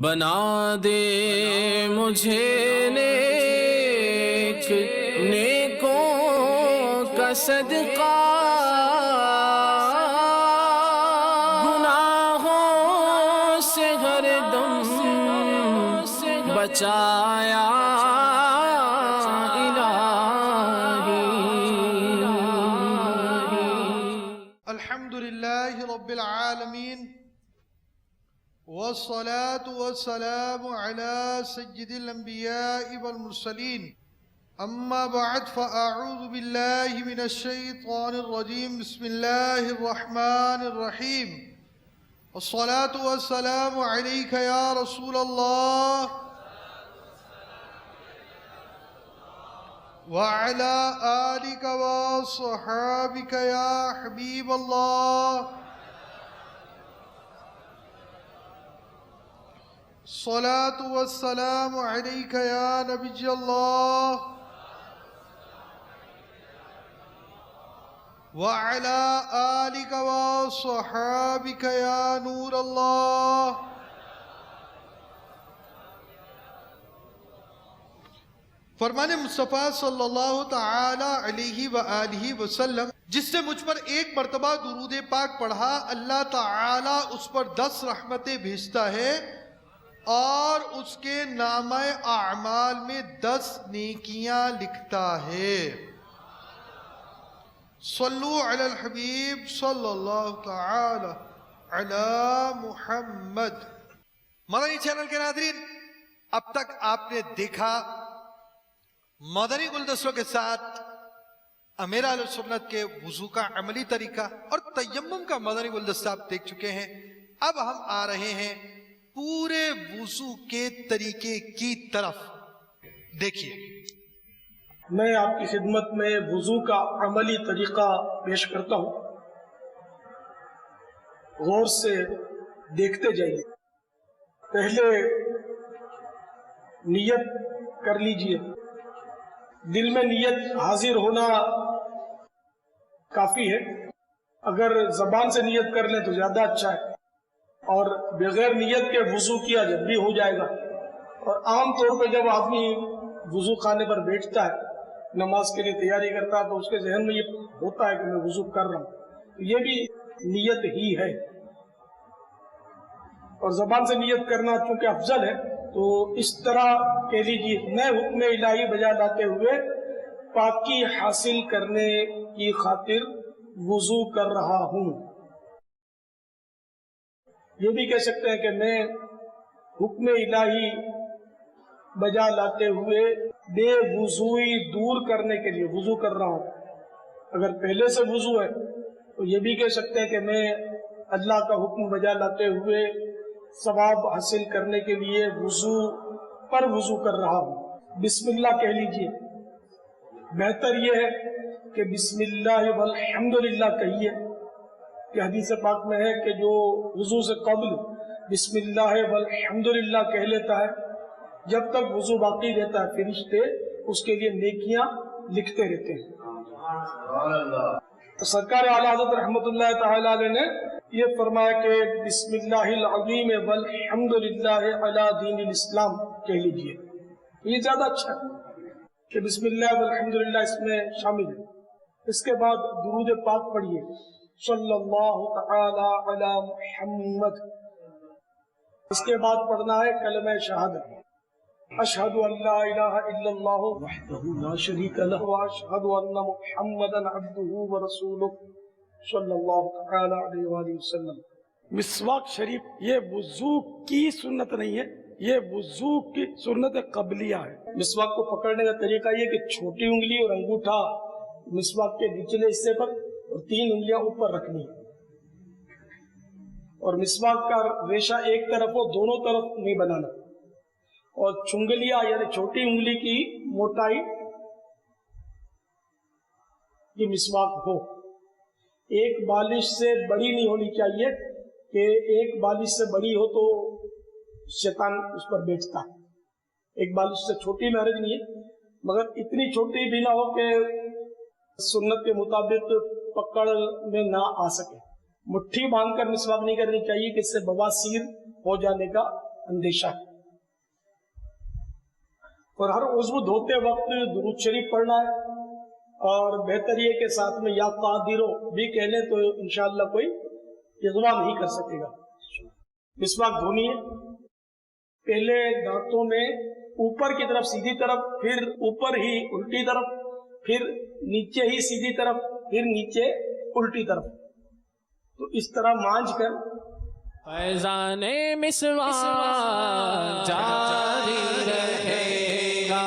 بنا دے مجھے نیک نیکوں کا صدقہ، گناہوں سے ہر دم بچایا الحمد للہ رب العالمین والصلاة والسلام على سید الانبیاء والمرسلین، اما بعد فاعوذ باللہ من الشیطان الرجیم، بسم اللہ الرحمن الرحیم، والصلاة والسلام علیک یا رسول اللہ وعلى آلك وصحابك يا حبيب الله، الصلاة والسلام عليك يا نبي الله وعلى آلك وصحابك يا نور الله۔ فرمان مصطفیٰ صلی اللہ تعالی علیہ وآلہ وسلم، جس نے مجھ پر ایک مرتبہ درود پاک پڑھا، اللہ تعالی اس پر 10 رحمتیں بھیجتا ہے اور اس کے نامہ اعمال میں 10 نیکیاں لکھتا ہے۔ صلو علی الحبیب صلی اللہ تعالی علی محمد۔ مدنی چینل کے ناظرین، اب تک آپ نے دیکھا مدنی گلدستوں کے ساتھ امیر اہل سنت کے وضو کا عملی طریقہ اور تیمم کا مدنی گلدستہ آپ دیکھ چکے ہیں۔ اب ہم آ رہے ہیں پورے وضو کے طریقے کی طرف۔ دیکھیے، میں آپ کی خدمت میں وضو کا عملی طریقہ پیش کرتا ہوں، غور سے دیکھتے جائیے۔ پہلے نیت کر لیجئے، دل میں نیت حاضر ہونا کافی ہے، اگر زبان سے نیت کر لیں تو زیادہ اچھا ہے، اور بغیر نیت کے وضو کیا جب بھی ہو جائے گا۔ اور عام طور پہ جب آدمی وضو خانے پر بیٹھتا ہے، نماز کے لیے تیاری کرتا ہے، تو اس کے ذہن میں یہ ہوتا ہے کہ میں وضو کر رہا ہوں، تو یہ بھی نیت ہی ہے۔ اور زبان سے نیت کرنا چونکہ افضل ہے، تو اس طرح کہہ لیجیے، میں حکم الہی بجا لاتے ہوئے پاکی حاصل کرنے کی خاطر وضو کر رہا ہوں۔ یہ بھی کہہ سکتے ہیں کہ میں حکم الہی بجا لاتے ہوئے بے وضوئی دور کرنے کے لیے وضو کر رہا ہوں۔ اگر پہلے سے وضو ہے تو یہ بھی کہہ سکتے ہیں کہ میں اللہ کا حکم بجا لاتے ہوئے ثواب حاصل کرنے کے لیے وضو پر وضو کر رہا ہوں۔ بسم اللہ کہہ لیجئے، بہتر یہ ہے کہ بسم اللہ والحمدللہ کہیے، کہ حدیث پاک میں ہے کہ جو وضو سے قبل بسم اللہ والحمدللہ کہہ لیتا ہے، جب تک وضو باقی رہتا ہے فرشتے اس کے لیے نیکیاں لکھتے رہتے ہیں۔ سرکار اعلیٰ حضرت رحمت اللہ تعالی علیہ نے یہ فرمایا کہ بسم اللہ العظیم والحمدللہ علی دین الاسلام کہہ لیجئے، یہ زیادہ اچھا ہے کہ بسم اللہ والحمدللہ اس میں شامل ہے۔ اس کے بعد درود پاک پڑھیے، صلی اللہ تعالی علی محمد۔ اس کے بعد پڑھنا ہے کلمہ شہادت، اشہد ان لا الہ الا اللہ وحدہ لا شریک لہ واشہد ان محمدا عبدہ ورسولہ صلی اللہ تعالی علیہ وآلہ وسلم۔ مسواک شریف یہ وضو کی سنت نہیں ہے، یہ وضو کی سنت قبلیہ ہے۔ مسواک کو پکڑنے کا طریقہ یہ کہ چھوٹی انگلی اور انگوٹھا مسواک کے نچلے حصے پر اور 3 انگلیاں اوپر رکھنی ہے، اور مسواک کا ریشہ ایک طرف ہو، دونوں طرف نہیں بنانا، اور چنگلیاں یعنی چھوٹی انگلی کی موٹائی کی مسواک ہو، ایک بالش سے بڑی نہیں ہونی چاہیے، کہ ایک بالش سے بڑی ہو تو شیطان اس پر بیٹھتا ہے۔ ایک بالش سے چھوٹی میں حرج نہیں ہے، مگر اتنی چھوٹی بھی نہ ہو کہ سنت کے مطابق پکڑ میں نہ آ سکے۔ مٹھی باندھ کر مسواک نہیں کرنی چاہیے کہ اس سے بواسیر ہو جانے کا अंदेशा है। और हर उज़्व धोते वक्त दुरूद शरीफ पढ़ना है, और बेहतर ये कि साथ में या कादिरो भी कह लें तो इंशाअल्लाह कोई इग़वा नहीं कर सकेगा। मिसवाक धोनी है, पहले दांतों में ऊपर की तरफ सीधी तरफ, फिर ऊपर ही उल्टी तरफ, फिर नीचे ही सीधी तरफ, फिर नीचे उल्टी तरफ, तो इस तरह मांझ कर फैज़ाने मिसवाक जारी रहेगा,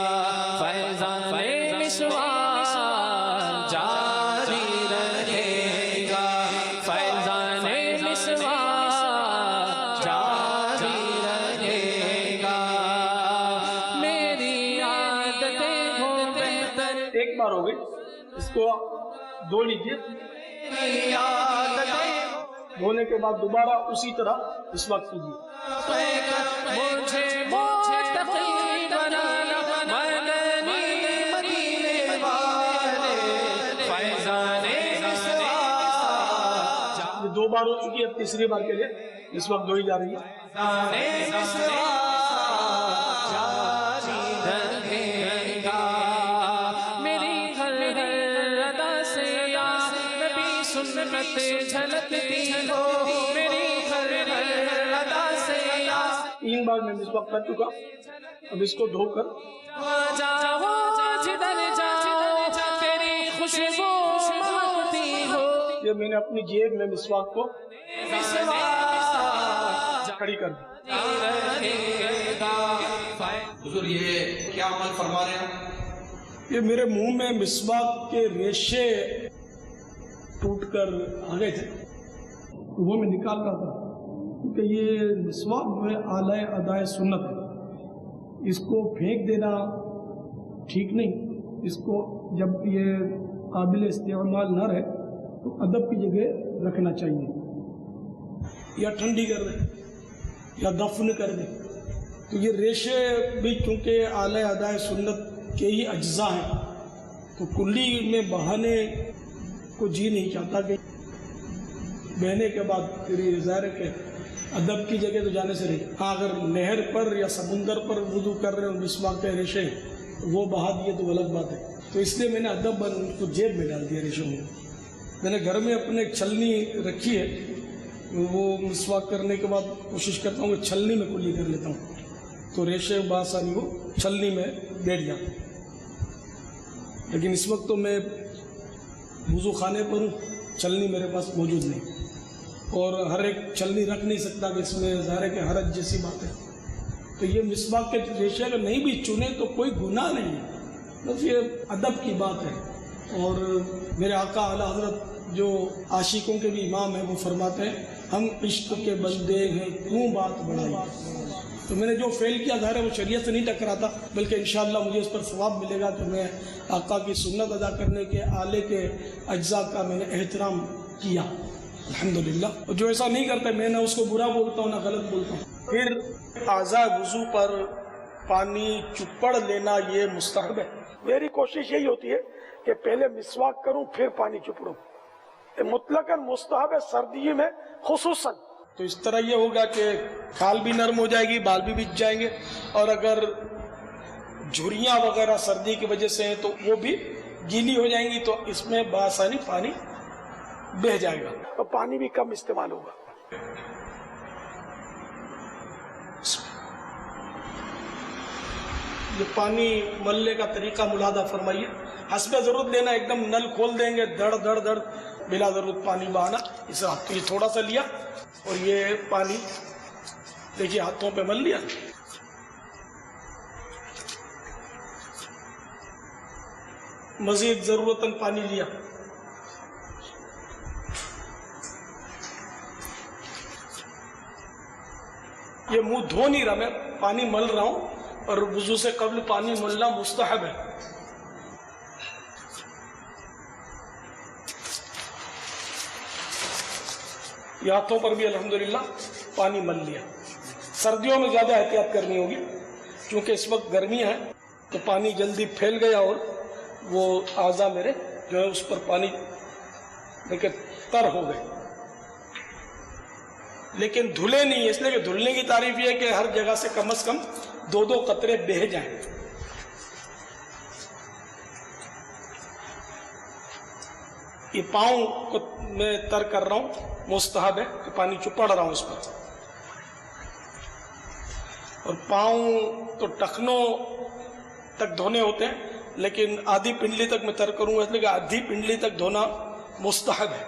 फैज़ाने मिसवाक जारी रहेगा, फैज़ाने मिसवाक जारी रहेगा, मेरी आदतें हो बेहतर। एक बार हो गई, इसको धो लीजिए। धोने के बाद दोबारा उसी तरह इस वक्त कीजिए। मुझे मुत्तकी बनाना मदनी मदीने वाले, फैज़ाने मिसवाक। ये 2 बार हो चुकी है, अब तीसरी बार के लिए इस वक्त धोई जा रही है। मेरी हर अदा से या नबी सुन्नत झलकती हो, मेरी हर अदा से या। 3 बार मैं इस वक्त कर चुका, अब इसको धोकर जाओ जिधर जाओ तेरी खुशबू महकती हो। ये मैंने अपनी जेब में मिसवाक को खड़ी कर दी। हुजूर ये क्या अमल फरमा रहे हैं? ये मेरे मुंह में मिसवाक के रेशे टूटकर आ गए थे, तो वो मैं निकाल रहा था, क्योंकि ये मिसवाक जो है आलाए अदाए सुन्नत है, इसको फेंक देना ठीक नहीं। इसको जब ये काबिल इस्तेमाल न रहे तो अदब की जगह रखना चाहिए, या ठंडी कर दे या दफन कर दे। तो ये रेशे भी चूँकि आले अदाए सुन्नत के ही अज्जा हैं, तो कुल्ली में बहाने को जी नहीं चाहता कि बहने के बाद फिर ये ज़ाहिर है कि अदब की जगह तो जाने से रही। हाँ, अगर नहर पर या समुंदर पर वुदू कर रहे हो मिसवाक के रेशे, वो बहा दिए तो अलग बात है। तो इसलिए मैंने अदब उनको जेब में डाल दिया रेशों में। मैंने घर में अपने एक छलनी रखी है, वो मिसवाक करने के बाद कोशिश करता हूँ कि छलनी में कुल्ली कर लेता हूँ, तो रेशे बासानी वो छलनी में बैठ जाते हैं। लेकिन इस वक्त तो मैं वुज़ू खाने पर हूँ, छलनी मेरे पास मौजूद नहीं, और हर एक छलनी रख नहीं सकता कि इसमें ज़ाहिर है कि हरज जैसी बात है। तो ये मिसवाक के रेशे अगर नहीं भी चुने तो कोई गुनाह नहीं है, बस ये अदब की बात है। और मेरे आका आला हज़रत जो आशिकों के भी इमाम हैं, वो फरमाते हैं हम इश्क के बंदे हैं क्यों बात बढ़ाई। तो मैंने जो फेल किया ज़ाहिर है वो शरीयत से नहीं टकराता, बल्कि इंशाअल्लाह मुझे उस पर सवाब मिलेगा कि मैं आका की सुन्नत अदा करने के आले के अज्जा का मैंने एहतराम किया, अल्हम्दुलिल्लाह। और जो ऐसा नहीं करता, मैं ना उसको बुरा बोलता हूँ ना गलत बोलता हूँ। फिर आज़ा वुज़ू पर पानी चुपड़ लेना ये मुस्तहब है। मेरी कोशिश यही होती है कि पहले मिसवाक करूँ फिर पानी चुपड़ूँ, मुतलकन मुस्तहब है सर्दी में खुसूसन। तो इस तरह ये होगा कि खाल भी नरम हो जाएगी, बाल भी बिछ जाएंगे, और अगर झुर्रियाँ वगैरह सर्दी की वजह से हैं तो वो भी गीली हो जाएंगी, तो इसमें बासानी पानी बह जाएगा और पानी भी कम इस्तेमाल होगा। ये पानी मलने का तरीका मुलादा फरमाइए। हस्बे जरूरत लेना, एकदम नल खोल देंगे धड़ धड़ धड़, बिला जरूरत पानी बहाना। इस हाथ ये थोड़ा सा लिया और ये पानी देखिए हाथों पे मल लिया। मजीद जरूरतन पानी लिया। ये मुंह धो नहीं रहा, मैं पानी मल रहा हूं, और वुजू से कब्ल पानी मलना मुस्तहब है। ये हाथों पर भी अल्हम्दुलिल्लाह पानी मल लिया। सर्दियों में ज्यादा एहतियात करनी होगी, क्योंकि इस वक्त गर्मी है तो पानी जल्दी फैल गया और वो आज़ा मेरे जो है उस पर पानी लेके तर हो गए। لیکن دھلے نہیں ہے، اس لیے کہ دھلنے کی تعریف یہ ہے کہ ہر جگہ سے کم از کم 2 قطرے بہہ جائیں. یہ پاؤں کو میں تر کر رہا ہوں، مستحب ہے کہ پانی چپڑ رہا ہوں اس پر. اور پاؤں تو ٹخنوں تک دھونے ہوتے ہیں، لیکن آدھی پنڈلی تک میں تر کروں گا، اس لیے کہ آدھی پنڈلی تک دھونا مستحب ہے.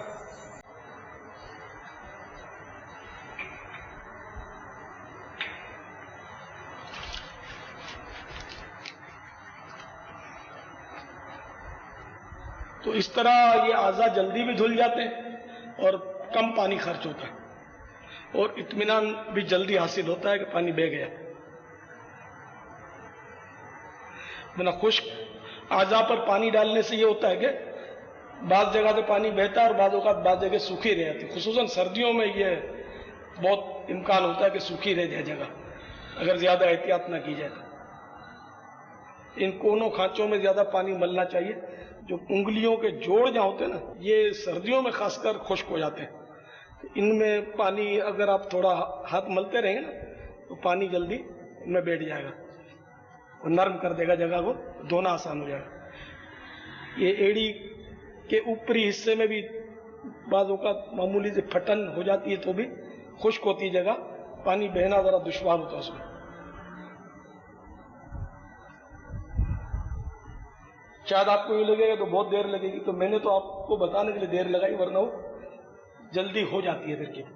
تو اس طرح یہ اعضاء جلدی بھی دھل جاتے ہیں اور کم پانی خرچ ہوتا ہے، اور اطمینان بھی جلدی حاصل ہوتا ہے کہ پانی بہہ گیا. بنا خشک اعضاء پر پانی ڈالنے سے یہ ہوتا ہے کہ بعض جگہ سے پانی بہتا ہے اور بعض اوقات بعض جگہ سوکھی رہ جاتی. خصوصاً سردیوں میں یہ بہت امکان ہوتا ہے کہ سوکھی رہ جائے جگہ، اگر زیادہ احتیاط نہ کی جائے. ان کونوں کھانچوں میں زیادہ پانی ملنا چاہیے. جو انگلیوں کے جوڑ جہاں ہوتے ہیں نا، یہ سردیوں میں خاص کر خشک ہو جاتے ہیں. ان میں پانی اگر آپ تھوڑا ہاتھ ملتے رہیں گے نا تو پانی جلدی ان میں بیٹھ جائے گا اور نرم کر دے گا جگہ کو، دھونا آسان ہو جائے گا. یہ ایڑی کے اوپری حصے میں بھی بعض اوقات معمولی سے پھٹن ہو جاتی ہے تو بھی خشک ہوتی جگہ، پانی بہنا ذرا دشوار ہوتا ہے اس میں. شاید آپ کو یہ لگے گا تو بہت دیر لگے گی، تو میں نے تو آپ کو بتانے کے لیے دیر لگائی، ورنہ وہ جلدی ہو جاتی ہے ترکیب.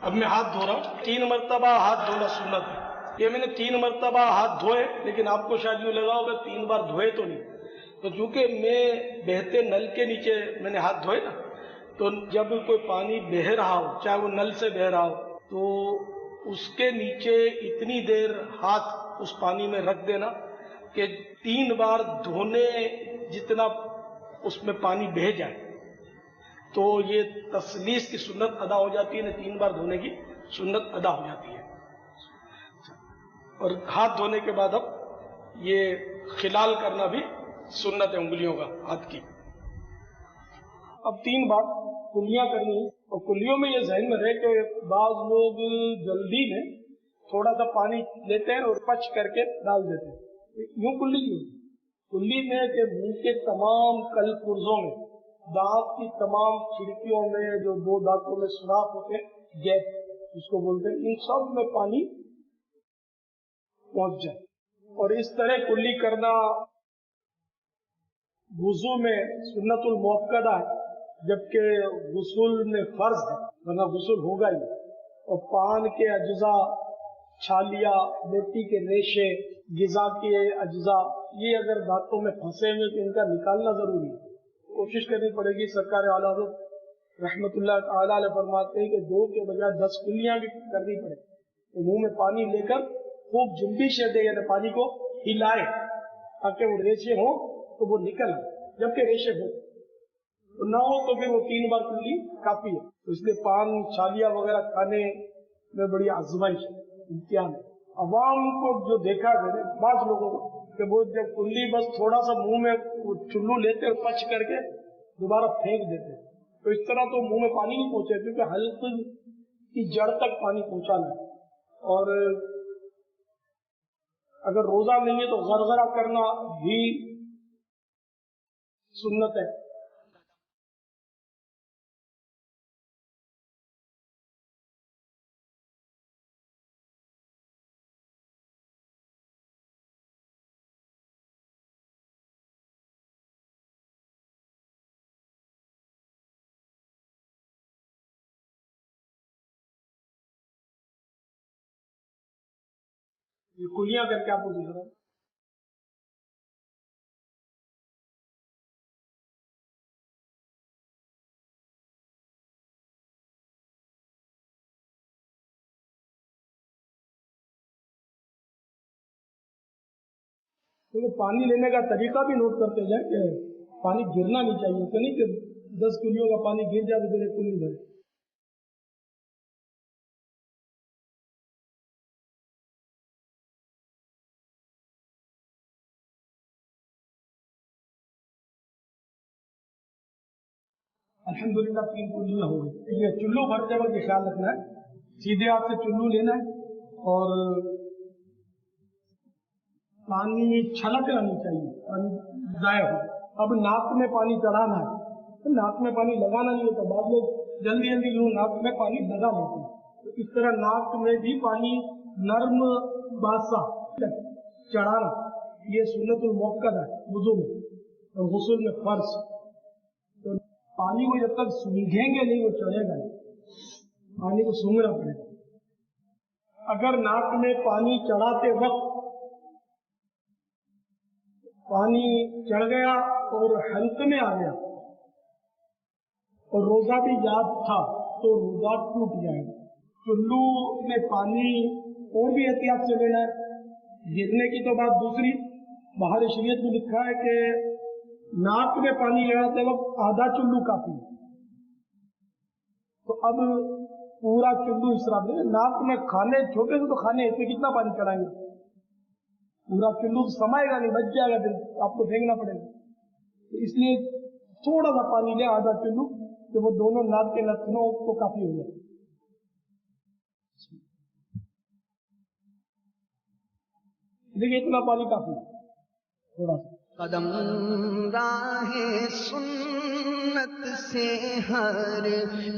اب میں ہاتھ دھو رہا ہوں. 3 مرتبہ ہاتھ دھونا سنت ہے. یہ میں نے 3 مرتبہ ہاتھ دھوئے، لیکن آپ کو شاید یہ لگا ہوگا 3 بار دھوئے تو نہیں. تو چونکہ میں بہتے نل کے نیچے میں نے ہاتھ دھوئے نا، تو جب کوئی پانی بہہ رہا ہو، چاہے وہ نل سے بہہ رہا ہو، تو اس کے نیچے اتنی دیر ہاتھ اس پانی میں رکھ دینا کہ 3 بار دھونے جتنا اس میں پانی بہہ جائے، تو یہ تسلیس کی سنت ادا ہو جاتی ہے. 3 بار دھونے کی سنت ادا ہو جاتی ہے. اور ہاتھ دھونے کے بعد اب یہ خلال کرنا بھی سنت ہے انگلیوں کا، ہاتھ کی. اب 3 بار کلیاں کرنی ہیں، اور کلیوں میں یہ ذہن میں رہے کہ بعض لوگ جلدی میں تھوڑا سا پانی لیتے ہیں اور پچ کر کے ڈال دیتے ہیں. یوں کلی کیوں؟ کلی میں کہ منہ کے تمام کل پرزوں میں، دانت کی تمام کھڑکیوں میں جو 2 دانتوں میں سوراخ ہوتے ہیں، گیپ جس کو بولتے ہیں، ان سب میں پانی پہنچ جائے. اور اس طرح کلی کرنا وضو میں سنت المؤکدہ ہے، جبکہ غسل میں فرض ہے، ورنہ غسل ہوگا ہی. اور پان کے اجزاء، چھالیا، بیٹی کے ریشے، غذا کے اجزاء، یہ اگر دانتوں میں پھنسے ہوئے تو ان کا نکالنا ضروری ہے. کوشش کرنی پڑے گی. سرکار اعلیٰ حضرت رحمۃ اللہ تعالیٰ علیہ فرماتے ہیں کہ 2 کے بجائے 10 کلیاں بھی کرنی پڑے. تو منہ میں پانی لے کر خوب جنبش دے، یعنی پانی کو ہلائے تاکہ وہ ریشے ہوں تو وہ نکل آئے. جبکہ ریشے ہو نہ ہو تو پھر وہ 3 بار کلی کافی ہے. تو اس لیے پان، چھالیا وغیرہ کھانے میں بڑی آزمائش ہے، امتحان ہے. عوام کو جو دیکھا گیا بعض لوگوں کو کہ وہ جب کلی بس تھوڑا سا منہ میں چلو لیتے اور پچ کر کے دوبارہ پھینک دیتے، تو اس طرح تو منہ میں پانی نہیں پہنچے، کیونکہ حلق کی جڑ تک پانی پہنچانا ہے. اور اگر روزہ نہیں ہے تو غرغرہ کرنا بھی سنت ہے. یہ کلیاں کر کے آپ کو دکھ رہا ہے. تو پانی لینے کا طریقہ بھی نوٹ کرتے جائیں کہ پانی گرنا نہیں چاہیے. تو نہیں کہ 10 کلیوں کا پانی گر جائے تو پھر ایک کلی بھرے. अल्हम्दुलिल्लाह 3 कुल्लू हो गए। ये चुल्लू भरते वक्त ये ख्याल रखना है, सीधे हाथ से चुल्लू लेना है और पानी छलकना नहीं चाहिए, पानी जाया हो। अब नाक में पानी चढ़ाना है, तो नाक में पानी लगाना नहीं होता, बाद लोग जल्दी जल्दी यूं नाक में पानी लगा लेते हैं। तो इस तरह नाक में भी पानी नर्म बासा चढ़ाना, ये सुन्नतुल मुअक्कद है वुजू में और गुस्ल में फर्ज। तो पानी को जब तक सूंघेंगे नहीं वो चढ़ेगा नहीं, पानी को सूंघना पड़ेगा। अगर नाक में पानी चढ़ाते वक्त पानी चढ़ गया और हल्क में आ गया और रोजा भी याद था तो रोजा टूट जाएगा। चुल्लू में पानी और भी एहतियात से लेना है। गिरने की तो बात दूसरी, बाहर शरीयत में लिखा है कि नाक में पानी लगाते वक्त आधा चुल्लू काफी है। तो अब पूरा चुल्लू इसराफ नहीं, नाक में खाने छोटे से तो खाने इसमें कितना पानी चढ़ाएंगे, पूरा चुल्लू समाएगा नहीं, बच जाएगा, फिर आपको फेंकना पड़ेगा। तो इसलिए थोड़ा सा पानी ले, आधा चुल्लू, कि वो दोनों नाक के नथनों को काफी हो जाए। देखिए इतना पानी काफी, थोड़ा सा। कदम राहे सुन्नत से हर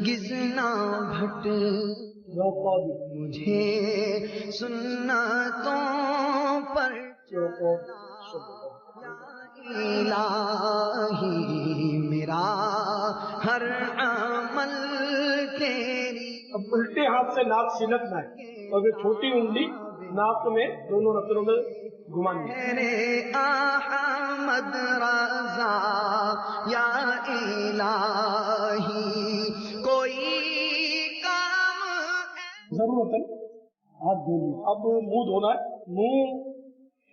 गिजना भट, मुझे सुन्नतों पर इलाही मेरा हर अमल तेरी। अब उल्टे हाथ से नाक सिलकना है और फिर छोटी उंगली नाक में दोनों नथनों में घुमानी है। मेरे अहमद रज़ा या इलाही कोई काम जरूरत है हाथ धो लिए। अब मुंह धोना है। मुंह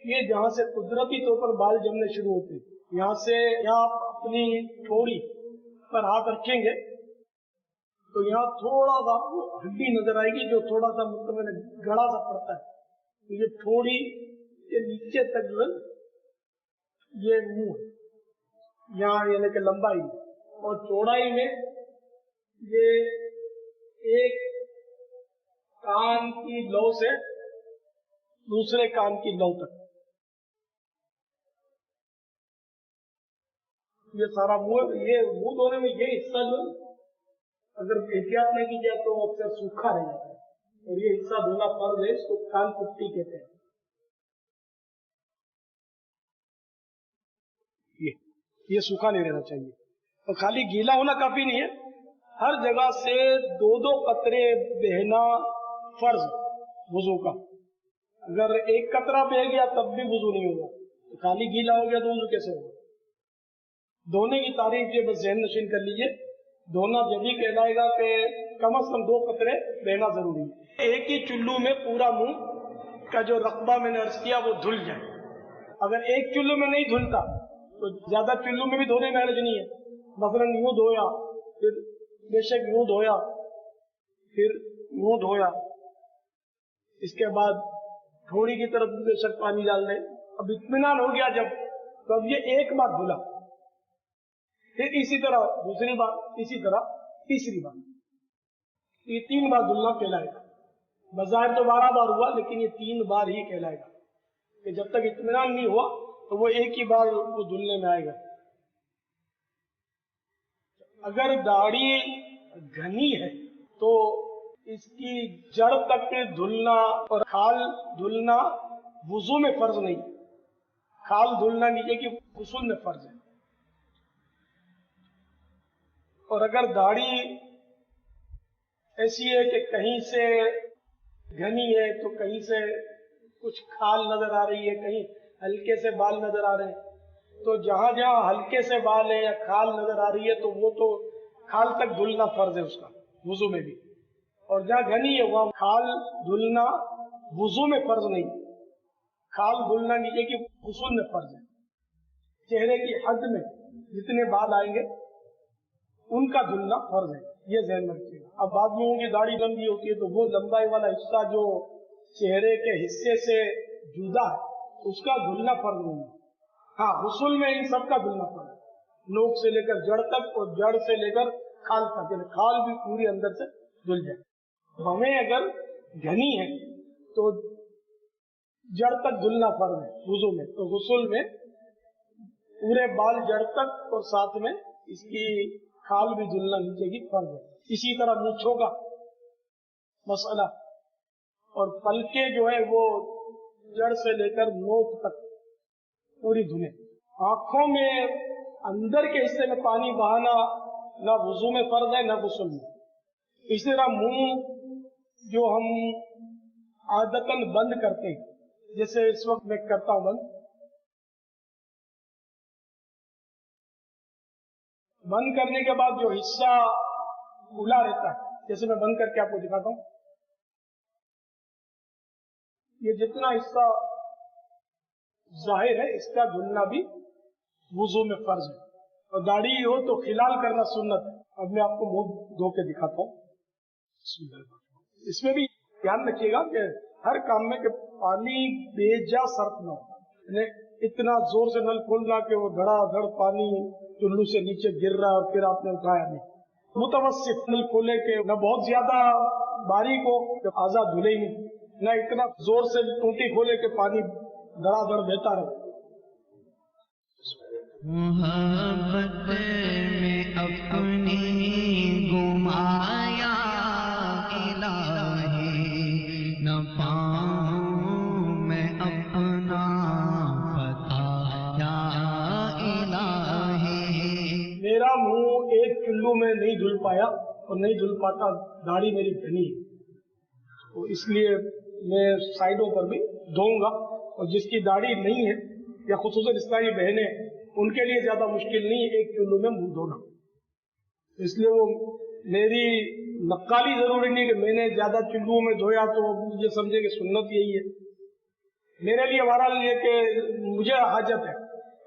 ये जहाँ से कुदरती तौर पर बाल जमने शुरू होते हैं, यहाँ से आप अपनी ठोड़ी पर हाथ रखेंगे तो यहाँ थोड़ा सा हड्डी नजर आएगी जो थोड़ा सा मतलब गड़ा सा पड़ता है। तो ये ठोड़ी के नीचे तक ये मुंह यहाँ यानी कि लंबाई और चौड़ाई में ये एक कान की लौ से दूसरे कान की लौ तक ये सारा मुंह। ये मुंह धोने में ये हिस्सा जो अगर एहतियात नहीं की जाए तो अक्सर सूखा रह जाता है और ये हिस्सा धोना फर्ज है, इसको कान पुट्टी कहते हैं। ये सूखा नहीं रहना चाहिए और खाली गीला होना काफी नहीं है, हर जगह से 2-2 कतरे बहना फर्ज वुजू का। अगर एक कतरा बह गया तब भी वुजू नहीं होगा, तो खाली गीला हो गया तो वुजू कैसे होगा। धोने की तारीफ ये बस ज़हन नशीन कर लीजिए, धोना जब भी कहलाएगा कि कम से कम 2 कतरे बहना जरूरी है। एक ही चुल्लू में पूरा मुंह का जो रकबा मैंने अर्ज किया वो धुल जाए। अगर एक चुल्लू में नहीं धुलता तो ज्यादा चुल्लू में भी धोने में हर्ज नहीं है। मसलन यूं धोया, फिर बेशक यूं धोया, फिर यूं धोया, इसके बाद थोड़ी की तरफ बेशक पानी डाल दें। अब इत्मीनान हो गया जब, तो अब ये एक बार धुला, फिर इसी तरह दूसरी बार, इसी तरह तीसरी बार, ये 3 बार धुलना कहलाएगा। बज़ाहिर तो 12 बार हुआ, लेकिन ये 3 बार ही कहलाएगा कि जब तक इत्मीनान नहीं हुआ तो वो एक ही बार वो धुलने में आएगा। अगर दाढ़ी घनी है तो इसकी जड़ तक धुलना और खाल धुलना वुजू में फर्ज नहीं, खाल धुलना नीचे की गुस्ल में फर्ज है। और अगर दाढ़ी ऐसी है कि कहीं से घनी है तो कहीं से कुछ खाल नजर आ रही है, कहीं हल्के से बाल नजर आ रहे हैं, तो जहां जहां हल्के से बाल है या खाल नजर आ रही है तो वो तो खाल तक धुलना फर्ज है उसका वुजू में भी। और जहां घनी है वहां खाल धुलना वुजू में फर्ज नहीं, खाल धुलना नीचे की गुस्ल में फर्ज है। चेहरे की हद में जितने बाल आएंगे उनका धुलना फर्ज है, ये ध्यान में रखिएगा। अब बाद में की दाढ़ी लंबी होती है तो वो लंबाई वाला हिस्सा जो चेहरे के हिस्से से जुदा है उसका धुलना फर्ज नहीं है। हाँ, गुस्ल में इन सबका धुलना फर्ज है। नोक से लेकर जड़ तक और जड़ से लेकर खाल तक, यानी खाल भी पूरी अंदर से धुल जाए। हमें अगर घनी है तो जड़ तक धुलना फर्ज है वुजू में, तो गुस्ल में पूरे बाल जड़ तक और साथ में इसकी खाल भी धुलना नीचे की फर्ज है। इसी तरह मूंछों का मसला और पलके जो है वो जड़ से लेकर नोक तक पूरी धुले। आंखों में अंदर के हिस्से में पानी बहाना ना वुजू में फर्ज है ना गुस्ल में। इसी तरह मुंह जो हम आदतन बंद करते हैं, जैसे इस वक्त मैं करता हूं बंद करने के बाद जो हिस्सा खुला रहता है, जैसे मैं बंद करके आपको दिखाता हूं, ये जितना हिस्सा जाहिर है इसका धुलना भी वुजू में फर्ज है। और दाढ़ी हो तो खिलाल करना सुन्नत है। अब मैं आपको मुंह धो के दिखाता हूँ। इसमें भी ध्यान रखिएगा कि हर काम में कि पानी बेजा सर्फ न हो। इतना जोर से नल खोलना कि वो धड़ाधड़ पानी चुल्लू से नीचे गिर रहा और फिर आपने उठाया नहीं। मुतवस्सित नल खोले के न बहुत ज्यादा बारीक हो कि आजाद धुले ही नहीं, न इतना जोर से टूटी खोले के पानी धड़ाधड़ बहता रहे। मोहब्बत में अपनी गुमाया इलाही, न पाऊं मैं अपना पता या इलाही। मेरा मुंह एक चुल्लू में नहीं धुल पाया और नहीं धुल पाता, दाढ़ी मेरी घनी है, तो इसलिए मैं साइडों पर भी धोऊंगा। और जिसकी दाढ़ी नहीं है या खुसूसन इस्लामी बहनें, उनके लिए ज्यादा मुश्किल नहीं है एक चुल्लू में मुंह धोना। इसलिए वो मेरी नक्काली जरूरी नहीं कि मैंने ज्यादा चुल्लू में धोया तो मुझे समझे कि सुन्नत यही है। मेरे लिए हमारा लिए कि मुझे हाजत है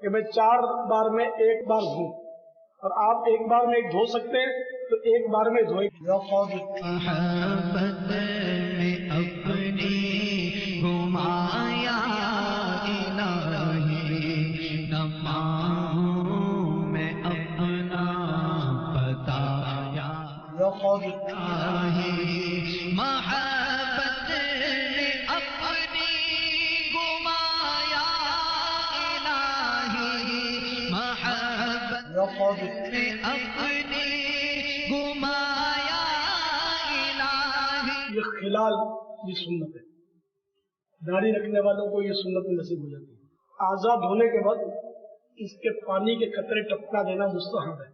कि मैं 4 बार में एक बार धोऊं, और आप एक बार में एक धो सकते हैं तो एक बार में धोए। मोहब्बत में अपनी घुमाया इलाही, न पाऊं मैं अपना पता या इलाही। मोहब्बत में अपनी घुमाया इलाही, मोहब्बत में अपनी घुमाया इलाही। ये खिलाल भी सुन्नत है। दाढ़ी रखने वालों को ये सुन्नत नसीब हो जाती है। आजाद होने के बाद इसके पानी के कतरे टपका देना मुस्तहब है।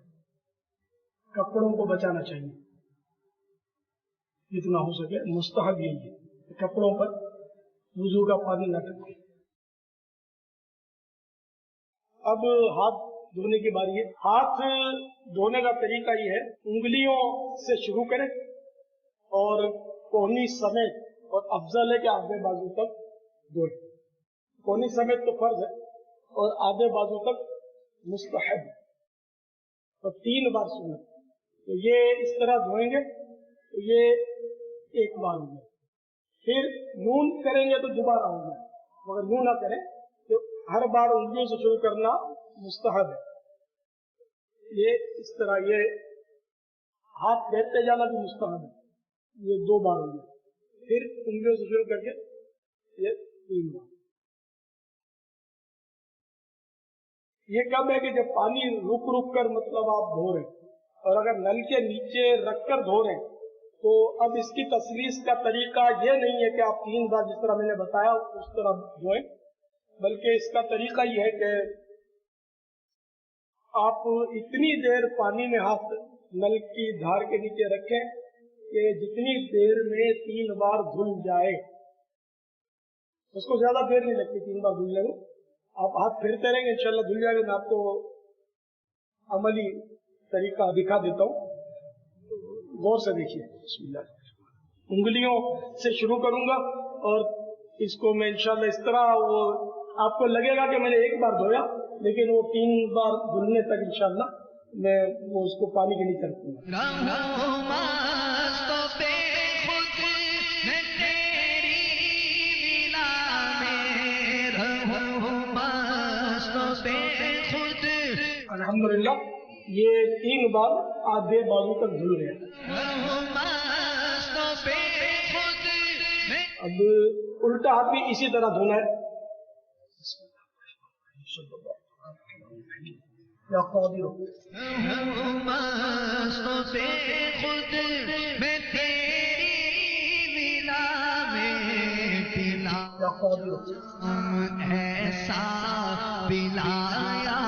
कपड़ों को बचाना चाहिए जितना हो सके, मुस्तहब यही है कपड़ों पर वुजू का पानी न टपके। अब हाथ धोने की बारी है। हाथ धोने का तरीका ये है, उंगलियों से शुरू करें और कोहनी समेत, और अफजल है कि आधे बाजू तक धोए। कोहनी समेत तो फर्ज है और आधे बाजू तक मुस्तहब, और 3 बार सुन्नत। तो ये इस तरह धोएंगे तो ये एक बार हो गया। फिर नून करेंगे तो दोबारा हो गया, मगर नून ना करें तो हर बार उंगलियों से शुरू करना मुस्तहब है। ये इस तरह ये हाथ फेरते जाना भी मुस्तहब है। ये 2 बार हो गया। फिर उंगलियों से शुरू करके ये 3 बार। ये कब है कि जब पानी रुक रुक कर मतलब आप धो रहे हैं, और अगर नल के नीचे रखकर धो रहे हैं तो अब इसकी तसलीस का तरीका ये नहीं है कि आप 3 बार जिस तरह मैंने बताया उस तरह धोएं, बल्कि इसका तरीका ये है कि आप इतनी देर पानी में हाथ नल की धार के नीचे रखें कि जितनी देर में 3 बार धुल जाए। उसको ज्यादा देर नहीं लगती 3 बार धुलने में। आप हाथ फेरते रहेंगे, इंशाल्लाह धुल जाएगा। मैं आपको अमली तरीका दिखा देता हूँ, गौर से देखिए। बिस्मिल्लाह। उंगलियों से शुरू करूंगा और इसको मैं इंशाल्लाह इस तरह, वो आपको लगेगा कि मैंने 1 बार धोया, लेकिन वो 3 बार धुलने तक इंशाल्लाह मैं वो उसको पानी के नीचे रखूंगा। अल्हम्दुलिल्लाह ये 3 बार आधे बाजू तक धुल गया। मस्तों पे खुद में अब उल्टा हाथ भी इसी तरह धोना है। या क़ादिर मस्तों पे खुद में तेरी विला में पिला या क़ादिर ऐसा पिलाया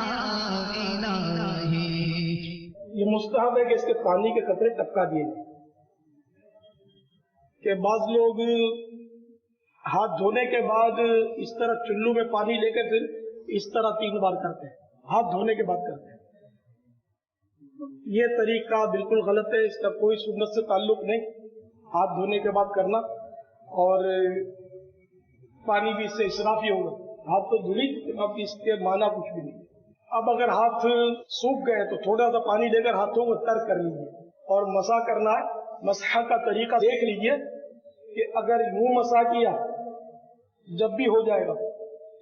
इलाही। ये मुस्तहब है कि इसके पानी के कतरे टपका दिए जाए। कि बाज लोग हाथ धोने के बाद इस तरह चुल्लू में पानी लेकर फिर इस तरह 3 बार करते हैं, हाथ धोने के बाद करते हैं। ये तरीका बिल्कुल गलत है, इसका कोई सुन्नत से ताल्लुक नहीं। हाथ धोने के बाद करना और पानी भी इससे इसराफ ही होगा। हाथ तो धुली, अब इसके माना कुछ भी नहीं। अब अगर हाथ सूख गए तो थोड़ा सा पानी लेकर हाथों को तर कर लीजिए और मसा करना है। मसहा का तरीका देख लीजिए कि अगर यूं मसा किया जब भी हो जाएगा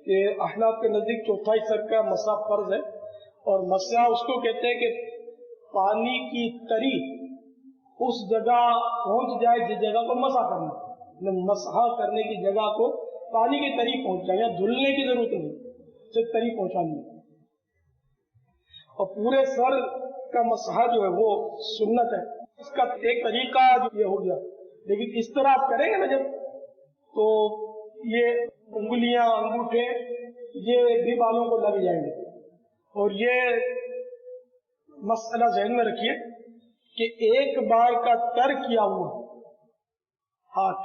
कि अहनाफ के नजदीक 4 सर का मसा फर्ज है। और मसा उसको कहते हैं कि पानी की तरी उस जगह पहुंच जाए जिस जगह को मसा करना, मसहा करने की जगह को पानी की तरी पहुंच जाए। या धुलने की जरूरत नहीं, सिर्फ तरी पहुंचानी है। और पूरे सर का मसहा जो है वो सुन्नत है। इसका एक तरीका ये हो गया, लेकिन इस तरह आप करेंगे ना जब, तो ये उंगलियां अंगूठे ये भी बालों को लग जाएंगे। और ये मसला ज़हन में रखिए कि एक बार का तर किया हुआ हाथ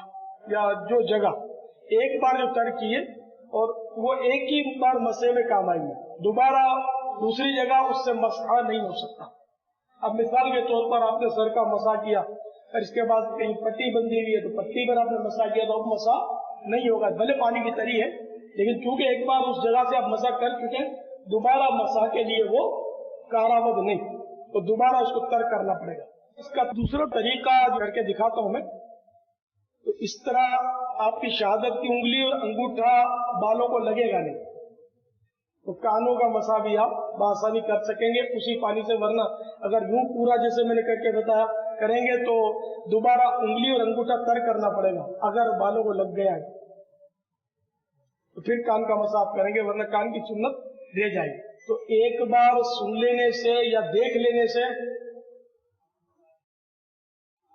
या जो जगह एक बार जो तर किए और वो एक ही बार मसे में काम आएंगे, दोबारा दूसरी जगह उससे मसा नहीं हो सकता। अब मिसाल के तौर पर आपने सर का मसा किया और इसके बाद कहीं पट्टी बंधी हुई है तो पट्टी पर आपने मसा किया तो अब मसा नहीं होगा, भले पानी की तरी है, लेकिन चूंकि एक बार उस जगह से आप मसा कर चुके हैं, दोबारा मसा के लिए वो कारावद नहीं, तो दोबारा उसको तर करना पड़ेगा। इसका दूसरा तरीका करके दिखाता हूं मैं। तो इस तरह आपकी शहादत की उंगली और अंगूठा बालों को लगेगा नहीं, तो कानों का मसा भी आप बआसानी कर सकेंगे उसी पानी से। वरना अगर यूं पूरा जैसे मैंने करके बताया करेंगे तो दोबारा उंगली और अंगूठा तर करना पड़ेगा। अगर बालों को लग गया है तो फिर कान का मसा आप करेंगे, वरना कान की सुन्नत रह जाएगी। तो एक बार सुन लेने से या देख लेने से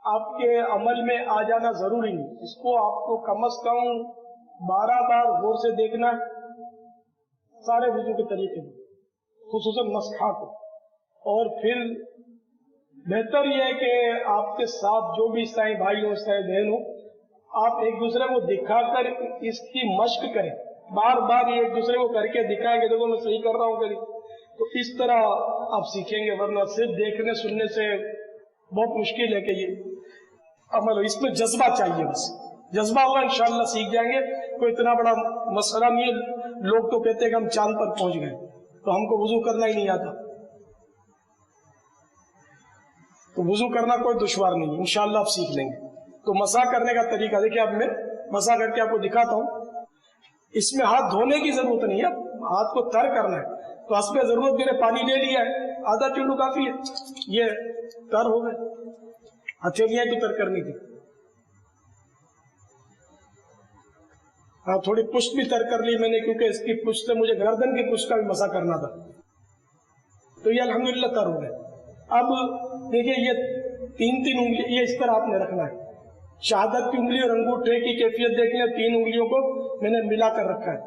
आपके अमल में आ जाना जरूरी नहीं। इसको आपको कम से कम 12 बार गौर से देखना है, सारे वुजू के तरीके में, खुसूसन मसहा को। और फिर बेहतर यह है कि आपके साथ जो भी ईसाई भाई हो, ईसाई बहन हो, आप एक दूसरे को दिखाकर इसकी मश्क करें, बार बार एक दूसरे को करके दिखाएंगे, देखो मैं सही कर रहा हूँ करी, तो इस तरह आप सीखेंगे। वरना सिर्फ देखने सुनने से बहुत मुश्किल है कि ये अमल हो। इसमें जज्बा चाहिए, बस जज्बा होगा इंशाअल्लाह सीख जाएंगे। कोई इतना बड़ा मसला नहीं है। लोग तो कहते हैं कि हम चांद पर पहुंच गए, तो हमको वुजू करना ही नहीं आता। तो वुजू करना कोई दुश्वार नहीं, इंशाअल्लाह आप सीख लेंगे। तो मसा करने का तरीका देखिए, अब मैं मसा करके आपको दिखाता हूं। इसमें हाथ धोने की जरूरत नहीं है, हाथ को तर करना है। तो हस्बे जरूरत मैंने पानी ले लिया है, आधा चुल्लू काफी है, ये तर हो गए। हथेलियां तो तर करनी थी, हाँ थोड़ी पुष्ट भी तर कर ली मैंने, क्योंकि इसकी पुष्ट से मुझे गर्दन की पुष्ट का भी मसा करना था। तो ये अल्हम्दुलिल्लाह तर हो गए। अब देखिए ये 3 उंगली ये इस तरह आपने रखना है। शहादत की उंगली और अंगूठे की कैफियत देखने, 3 उंगलियों को मैंने मिलाकर रखा है।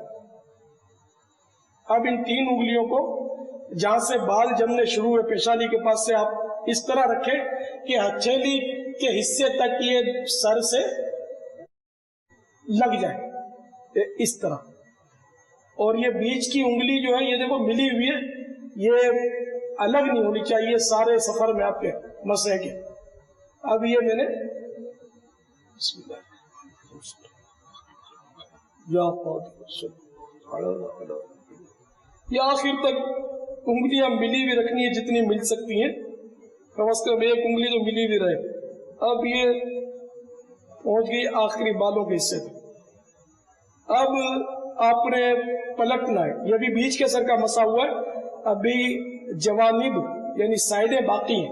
अब इन 3 उंगलियों को जहां से बाल जमने शुरू हुए पेशानी के पास से आप इस तरह रखें कि हथेली के हिस्से तक ये सर से लग जाए, इस तरह। और ये बीच की उंगली जो है ये देखो मिली हुई है, ये अलग नहीं होनी चाहिए सारे सफर में आपके मसे के। अब ये मैंने ये आखिर तक उंगलियां मिली भी रखनी है जितनी मिल सकती हैं, कम से कम एक उंगली तो मिली भी रहे। अब ये पहुंच गई आखिरी बालों के हिस्से तक। अब आपने पलटना है, ये भी बीच के सर का मसा हुआ है, अभी जवानिब यानी साइडें बाकी हैं।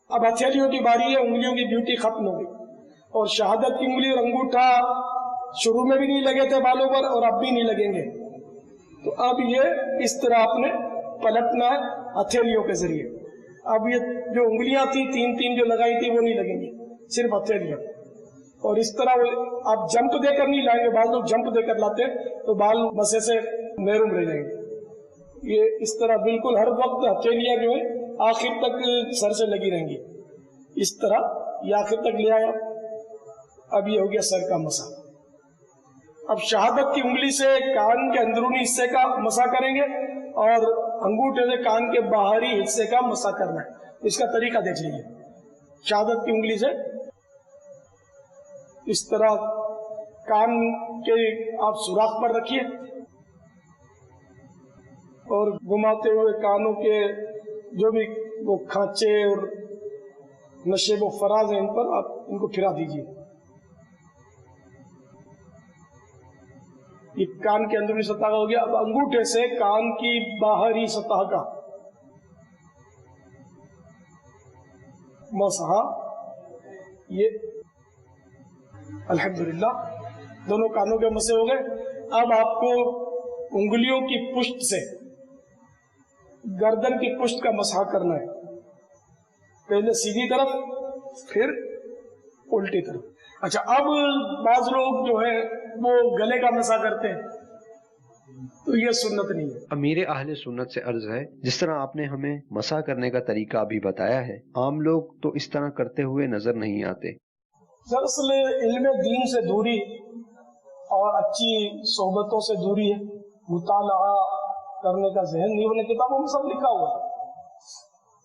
अब हथेलियों की बारी है, उंगलियों की ड्यूटी खत्म हो गई, और शहादत की उंगली और अंगूठा शुरू में भी नहीं लगे थे बालों पर और अब भी नहीं लगेंगे। तो अब ये इस तरह आपने पलटना है हथेलियों के जरिए। अब ये जो उंगलियां थी तीन तीन जो लगाई थी वो नहीं लगेंगी, सिर्फ हथेलियां। और इस तरह आप जंप देकर नहीं लाएंगे, बाल लोग जंप देकर लाते तो बाल मसे से महरूम रह जाएंगे। ये इस तरह बिल्कुल हर वक्त हथेलियां जो है आखिर तक सर से लगी रहेंगी, इस तरह ये आखिर तक ले आया। अब ये हो गया सर का मसा। अब शहादत की उंगली से कान के अंदरूनी हिस्से का मसा करेंगे और अंगूठे से कान के बाहरी हिस्से का मसा करना है। इसका तरीका देख लीजिए। शहादत की उंगली से इस तरह कान के आप सुराख पर रखिए और घुमाते हुए कानों के जो भी वो खांचे और नशेब व फराज हैं इन पर आप इनको फिरा दीजिए। ये कान के अंदरूनी सतह का हो गया। अब अंगूठे से कान की बाहरी सतह का मसहा, ये अल्हम्दुलिल्लाह दोनों कानों के मसे हो गए। अब आपको उंगलियों की पुष्ट से गर्दन की पुष्ट का मसहा करना है, पहले सीधी तरफ फिर उल्टी तरफ। अच्छा, अब बाज लोग जो है वो गले का मसा करते हैं, तो ये सुन्नत नहीं है। अमीर अहले सुन्नत से अर्ज है, जिस तरह आपने हमें मसा करने का तरीका अभी बताया है, आम लोग तो इस तरह करते हुए नजर नहीं आते। दरअसल इल्म दीन से दूरी और अच्छी सोहबतों से दूरी है, मुताला करने का जहन नहीं होने। किताबों में सब लिखा हुआ है।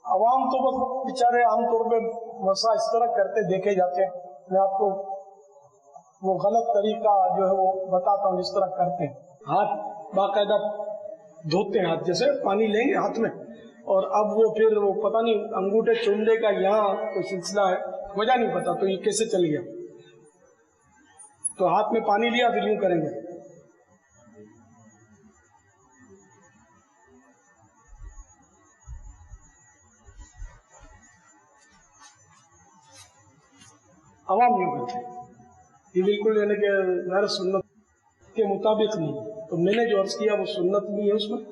अवाम तो बस बेचारे आमतौर पे मसा इस तरह करते देखे जाते हैं। मैं आपको वो गलत तरीका जो है वो बताता हूँ जिस तरह करते हैं। हाथ बाकायदा धोते हैं, हाथ जैसे पानी लेंगे हाथ में, और अब वो फिर वो पता नहीं अंगूठे चुनने का यहाँ कोई सिलसिला है, वजह नहीं पता, तो ये कैसे चल गया। तो हाथ में पानी लिया फिर यूं करेंगे। अवाम यूं करते हैं, ये बिल्कुल यानी कि मेरे सुन्नत के मुताबिक नहीं। तो मैंने जो अर्ज किया वो सुन्नत भी है उसमें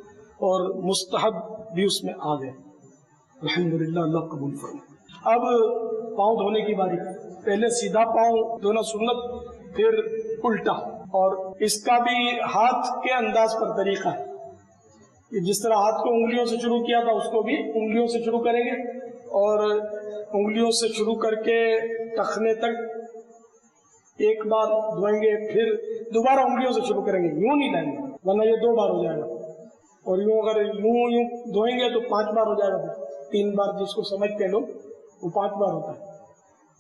और मुस्तहब भी उसमें आ गए। अल्हम्दुलिल्लाह, अल्लाह कबूल फरमाए। अब पाँव धोने की बारी। पहले सीधा पाँव धोना सुन्नत, फिर उल्टा, और इसका भी हाथ के अंदाज पर तरीका है। जिस तरह हाथ को उंगलियों से शुरू किया था उसको भी उंगलियों से शुरू करेंगे, और उंगलियों से शुरू करके टखने तक एक बार धोएंगे, फिर दोबारा उंगलियों से शुरू करेंगे। यूं नहीं लाएंगे वरना ये 2 बार हो जाएगा, और यूं अगर यूं धोएंगे तो 5 बार हो जाएगा, 3 बार जिसको समझते हैं लोग वो 5 बार होता है।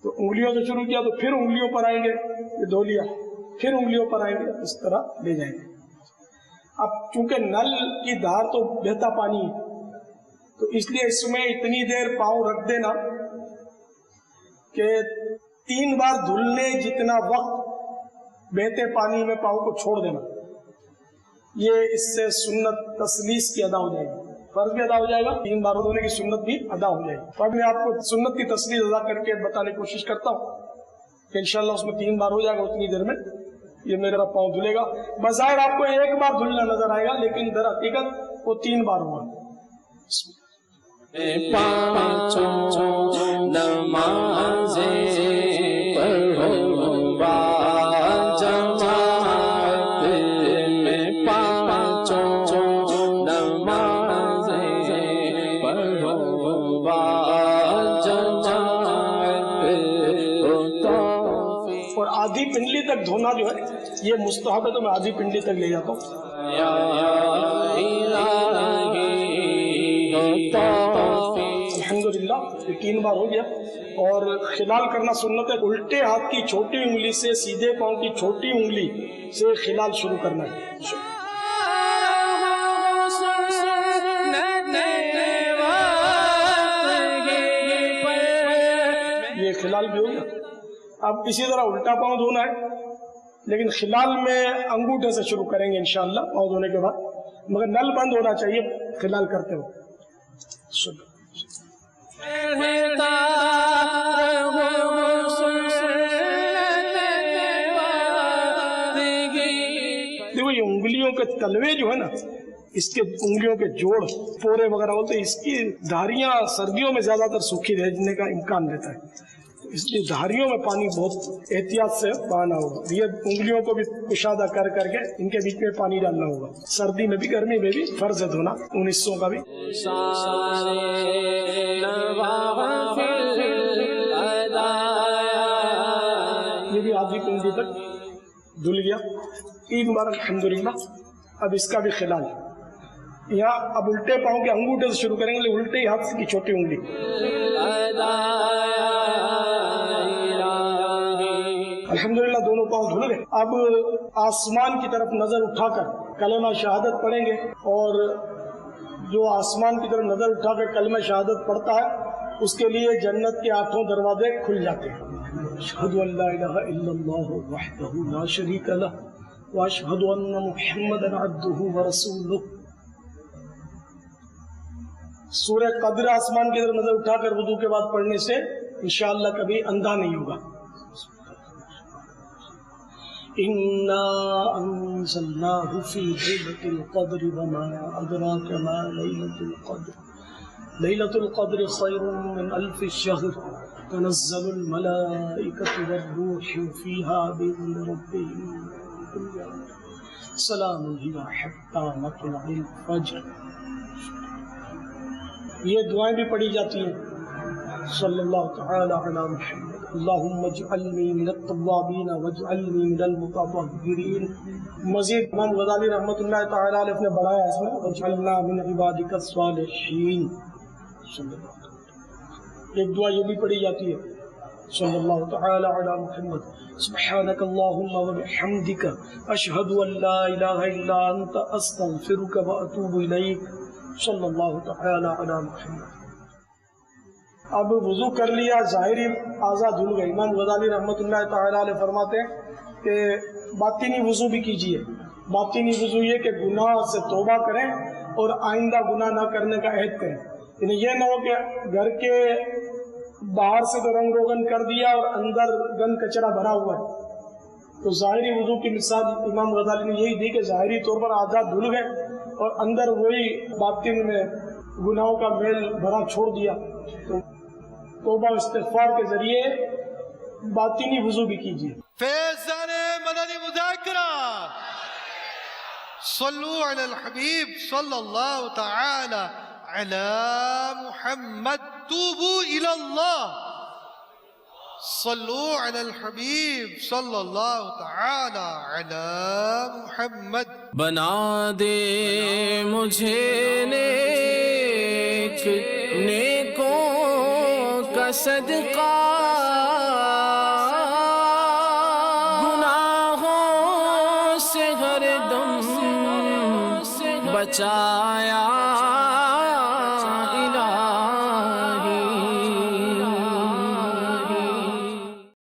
तो उंगलियों से शुरू किया तो फिर उंगलियों पर आएंगे, ये धो लिया, फिर उंगलियों पर आएंगे, इस तरह ले जाएंगे। अब चूंकि नल की धार तो बहता पानी है, तो इसलिए इसमें इतनी देर पाँव रख देना कि 3 बार धुलने जितना वक्त बहते पानी में पाँव को छोड़ देना। ये इससे सुन्नत तसलीस की अदा हो जाएगी, फर्ज भी अदा हो जाएगा, 3 बार धोने की सुन्नत भी अदा हो जाएगी। तो अब मैं आपको सुन्नत की तसलीस अदा करके बताने की कोशिश करता हूँ कि इंशाल्लाह उसमें 3 बार हो जाएगा। उतनी देर में ये मेरा पाँव धुलेगा। बज़ाहिर आपको 1 बार धुलना नजर आएगा, लेकिन दर हकीकत वो 3 बार हुआ। पाँचों नमाज़ें पढ़ो बाजमात में, पाँचों नमाज़ें पढ़ो बाजमात। और आधी पिंडली तक धोना जो है ये मुस्तहब है, तो मैं आधी पिंडली तक ले जाता हूँ। अल्हम्दुलिल्लाह, ये 3 बार हो गया। और खिलाल करना सुन्नत है। उल्टे हाथ की छोटी उंगली से सीधे पांव की छोटी उंगली से खिलाल शुरू करना है। ये खिलाल भी हो गया। अब इसी तरह उल्टा पांव धोना है, लेकिन खिलाल में अंगूठे से शुरू करेंगे इंशाअल्लाह पांव धोने के बाद, मगर नल बंद होना चाहिए। खिलाल करते हो। देखो ये उंगलियों के तलवे जो है ना, इसके उंगलियों के जोड़ पोरे वगैरह होते हैं, इसकी धारियां सर्दियों में ज्यादातर सूखी रहने का इम्कान रहता है, तो इसलिए धारियों में पानी बहुत एहतियात से बहाना होगा। ये उंगलियों को भी कुशादा कर करके इनके बीच में पानी डालना होगा। सर्दी में भी गर्मी में भी फर्ज है धोना उन हिस्सों का भी। ये भी आधी उंगली तक धुल गया। ईद मुबारक अल्हम्दुलिल्लाह। अब इसका भी खिलाल यहाँ, अब उल्टे पाँव के अंगूठे से शुरू करेंगे, उल्टे ही हाथ की छोटी उंगली। अल्हम्दुलिल्लाह दोनों पाँव धुल गए। अब आसमान की तरफ नजर उठाकर कलमा शहादत पढ़ेंगे, और जो आसमान की तरफ नजर उठाकर कलमा शहादत पढ़ता है उसके लिए जन्नत के 8 दरवाजे खुल जाते हैं। अशहदु अल्ला इलाहा इल्लल्लाह वहदहु ला शरीका लह व अशहदु अन्ना मुहम्मदन अब्दुहु व रसूलुहु। सूरह कद्र आसमान की तरफ नजर उठाकर वुदू के बाद पढ़ने से इंशाअल्लाह कभी अंधा नहीं होगा। इन्ना अंज़लनाहु फी लैलतिल क़द्र वमा अदराका मा लैलतुल क़द्र लैलतुल क़द्र खैरुम मिन अल्फि शहर तनज़्ज़लुल मलाइकतु वर्रूहु फ़ीहा बिइज़्नि रब्बिहिम मिन कुल्लि अम्र सलामुन हिया हत्ता मत्लअल फज्र। ये दुआएं भी पढ़ी जाती हैं। सल्लल्लाहु तआला अला मुहम्मद अल्लाहुम्मा इजअलनी मिनत तव्वाबीन वजअलनी मिनल मुततहहिरीन। मजीद इमाम गज़ाली रहमतुल्लाह तआला अलैह ने बढ़ाया इसमें, वजअलना मिन इबादिकस सालिहीन। एक दुआ ये भी पढ़ी जाती है। सल्लल्लाहु तआला अला मुहम्मद सुब्हानकल्लाहुम्मा व बिहम्दिका अशहदु अल्ला इलाहा इल्ला अंता अस्तगफिरुका व अतूबु इलैक। सल्लल्लाहु तआला अला मुहम्मद। अब वुजू कर लिया, ज़ाहिरी आज़ा धुल गए। इमाम गज़ाली रहमतुल्लाह तआला अलैह फरमाते हैं कि बातिनी वुजू भी कीजिए। बातिनी वुजू ये कि गुनाह से तौबा करें और आइंदा गुनाह ना करने का अहद करें। यानी ये ना हो कि घर के बाहर से तो रंग रोगन कर दिया और अंदर गंद कचरा भरा हुआ है। तो ज़ाहिरी वुजू की मिसाल इमाम गज़ाली ने यही दी कि ज़ाहिरी तौर पर आज़ा धुल गए और अंदर वही बातिन में गुनाहों का मेल भरा छोड़ दिया, तो तौबा इस्तिग़फ़ार के जरिए बातिनी वुजू भी कीजिए। फैज़ाने मदनी मुज़ाकिरा सल्लु अलल हबीब सल्लल्लाहु तआला अला मुहम्मद तूबू इलल्लाह सल्लु अलल हबीब सल्लल्लाहु तआला अला मुहम्मद। बना दे मुझे नेक नेकों का सदका, गुनाहों से हरदम बचाया